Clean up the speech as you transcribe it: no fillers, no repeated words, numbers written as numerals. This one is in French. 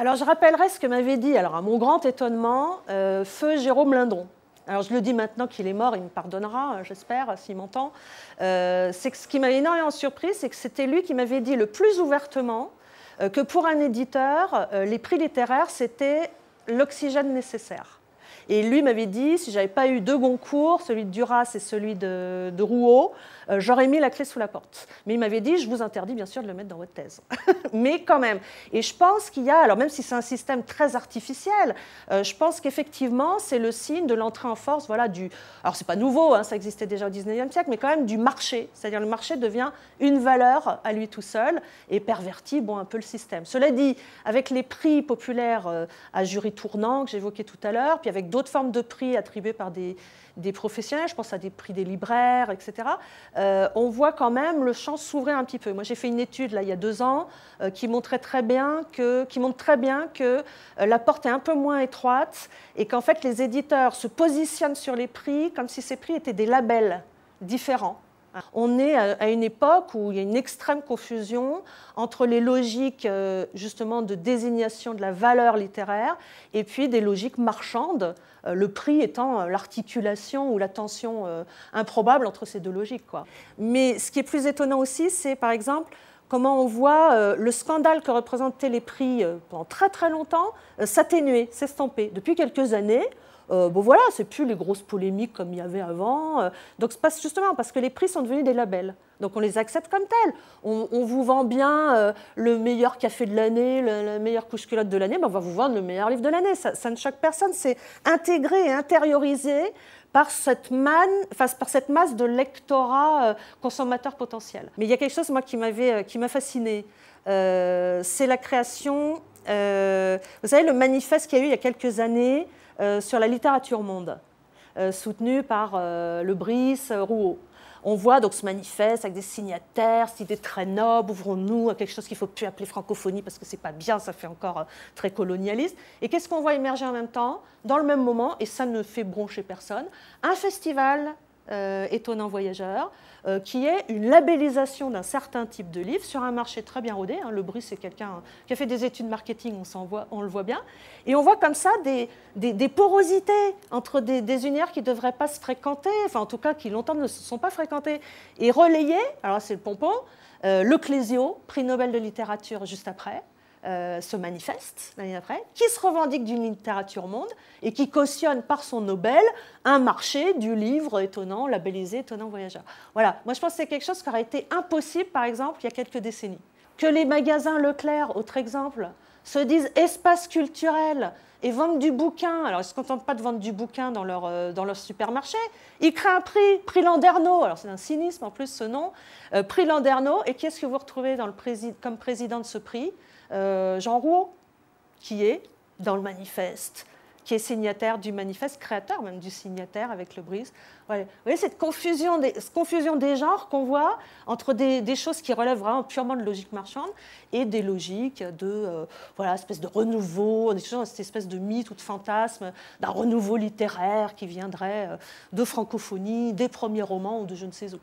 Alors, je rappellerai ce que m'avait dit, alors à mon grand étonnement, feu Jérôme Lindon. Alors, je le dis maintenant qu'il est mort, il me pardonnera, j'espère, s'il m'entend. C'est que ce qui m'avait énormément surpris, c'est que c'était lui qui m'avait dit le plus ouvertement que pour un éditeur, les prix littéraires, c'était l'oxygène nécessaire. Et lui m'avait dit, si je n'avais pas eu deux Goncourt, celui de Duras et celui de Rouault, j'aurais mis la clé sous la porte. Mais il m'avait dit, je vous interdis bien sûr de le mettre dans votre thèse. Mais quand même. Et je pense qu'il y a, alors même si c'est un système très artificiel, je pense qu'effectivement, c'est le signe de l'entrée en force, voilà, du... Alors, c'est pas nouveau, hein, ça existait déjà au XIXe siècle, mais quand même du marché. C'est-à-dire le marché devient une valeur à lui tout seul et pervertit, bon, un peu le système. Cela dit, avec les prix populaires à jury tournant que j'évoquais tout à l'heure, puis avec d'autres formes de prix attribués par des professionnels, je pense à des prix des libraires, etc., on voit quand même le champ s'ouvrir un petit peu. Moi, j'ai fait une étude là, il y a 2 ans qui montre très bien que la porte est un peu moins étroite et qu'en fait, les éditeurs se positionnent sur les prix comme si ces prix étaient des labels différents. On est à une époque où il y a une extrême confusion entre les logiques justement de désignation de la valeur littéraire et puis des logiques marchandes, le prix étant l'articulation ou la tension improbable entre ces deux logiques, quoi. Mais ce qui est plus étonnant aussi, c'est par exemple comment on voit le scandale que représentaient les prix pendant très très longtemps s'atténuer, s'estomper. Depuis quelques années, bon voilà, c'est plus les grosses polémiques comme il y avait avant. Donc c'est pas justement parce que les prix sont devenus des labels. Donc on les accepte comme tels. On vous vend bien le meilleur café de l'année, la meilleure couche-culotte de l'année, ben on va vous vendre le meilleur livre de l'année. Ça ne choque personne. C'est intégré et intériorisé par cette masse de lectorat consommateur potentiel. Mais il y a quelque chose moi qui m'a fascinée. C'est la création. Vous savez, le manifeste qu'il y a eu il y a quelques années sur la littérature monde, soutenu par Lebris, Rouault. On voit donc ce manifeste avec des signataires, cette idée très noble, ouvrons-nous à quelque chose qu'il ne faut plus appeler francophonie parce que ce n'est pas bien, ça fait encore très colonialiste. Et qu'est-ce qu'on voit émerger en même temps, dans le même moment, et ça ne fait broncher personne, un festival étonnant voyageur, qui est une labellisation d'un certain type de livre sur un marché très bien rodé. Hein. Lebris, c'est quelqu'un qui a fait des études marketing, on le voit bien. Et on voit comme ça des porosités entre des univers qui ne devraient pas se fréquenter, enfin en tout cas qui longtemps ne se sont pas fréquentés, et relayés, alors c'est le pompon, le Clésio, prix Nobel de littérature juste après, se manifeste l'année après, qui se revendique d'une littérature monde et qui cautionne par son Nobel un marché du livre étonnant, labellisé étonnant voyageur. Voilà, moi je pense que c'est quelque chose qui aurait été impossible, par exemple, il y a quelques décennies. Que les magasins Leclerc, autre exemple, se disent espace culturel et vendent du bouquin. Alors, ils ne se contentent pas de vendre du bouquin dans leur supermarché. Ils créent un prix Landerneau. Alors, c'est un cynisme en plus ce nom. Prix Landerneau. Et qui est-ce que vous retrouvez comme président de ce prix ? Jean Rouault, qui est dans le manifeste, qui est signataire du manifeste, créateur même du signataire avec Lebris. Ouais. Vous voyez cette confusion des genres qu'on voit entre des choses qui relèvent vraiment purement de logique marchande et des logiques de voilà, espèce de renouveau, cette espèce de mythe ou de fantasme d'un renouveau littéraire qui viendrait de francophonie, des premiers romans ou de je ne sais où.